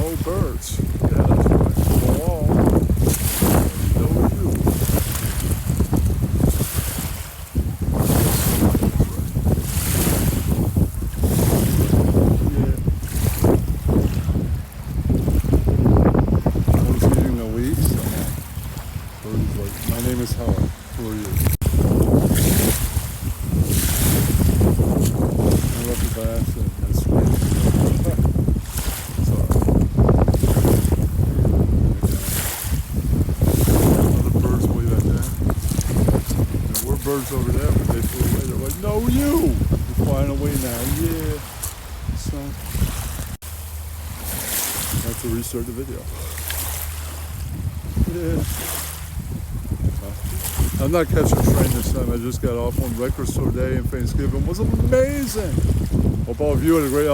No birds. Yeah, that's right. Hello. No you. Yeah. I was eating the leaves. Bird's like, my name is Helen. Who are you? I left the bass and that's sweet. Birds over there, but they flew away. They're like, no, you! You're flying away now. Yeah. So, I have to restart the video. Yeah. I'm not catching a train this time. I just got off on Record Store Day, and Thanksgiving was amazing. Hope all of you had a great